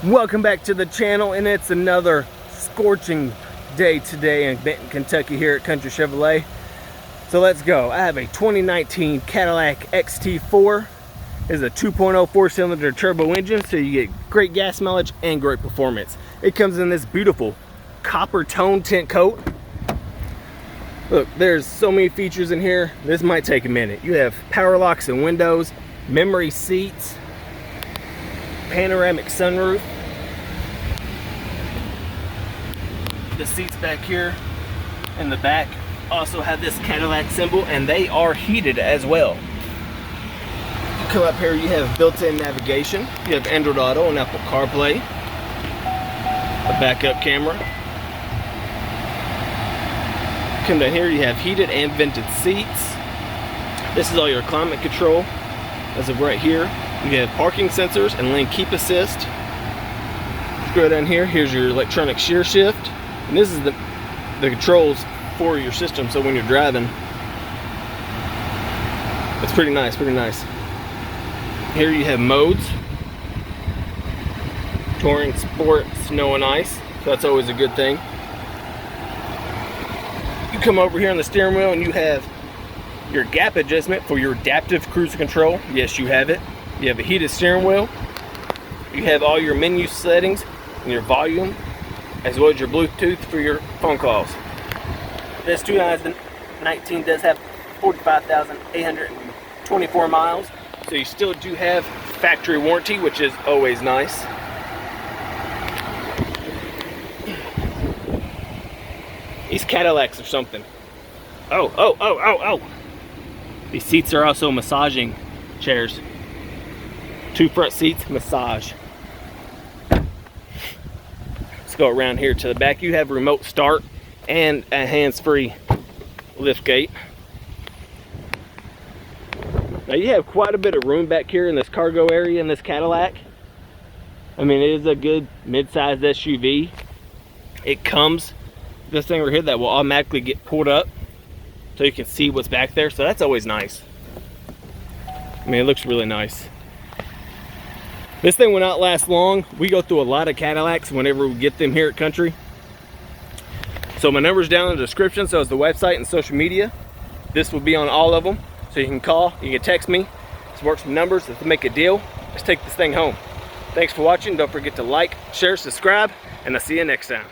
Welcome back to the channel, and it's another scorching day today in Benton, Kentucky here at Country Chevrolet. So let's go. I have a 2019 Cadillac XT4. It's a 2.0 4-cylinder turbo engine, so you get great gas mileage and great performance. It comes in this beautiful copper tone tint coat. Look, there's so many features in here. This might take a minute. You have power locks and windows, memory seats, panoramic sunroof. The seats back here in the back also have this Cadillac symbol, and they are heated as well. You come up here, you have built-in navigation. You have Android Auto and Apple CarPlay. A backup camera. Come down here, you have heated and vented seats. This is all your climate control. As of right here, you have parking sensors and lane keep assist. Go down here, here's your electronic shear shift. And this is the controls for your system, so when you're driving, it's pretty nice, pretty nice. Here you have modes. Touring, Sport, Snow and Ice, so that's always a good thing. You come over here on the steering wheel and you have your gap adjustment for your adaptive cruise control. Yes, you have it. You have a heated steering wheel. You have all your menu settings and your volume, as well as your Bluetooth for your phone calls. This 2019 does have 45,824 miles, so you still do have factory warranty, which is always nice. These Cadillacs are something. Oh. These seats are also massaging chairs. 2 front seats, massage. Let's go around here to the back. You have remote start and a hands-free lift gate. Now you have quite a bit of room back here in this cargo area in this Cadillac. I mean, it is a good mid-sized SUV. It comes this thing right here that will automatically get pulled up so you can see what's back there, so that's always nice. I mean, it looks really nice. This thing will not last long. We go through a lot of Cadillacs whenever we get them here at Country. So my number's down in the description, so is the website and social media. This will be on all of them, so you can call, you can text me. Let's work some numbers, let's make a deal. Let's take this thing home. Thanks for watching. Don't forget to like, share, subscribe, and I'll see you next time.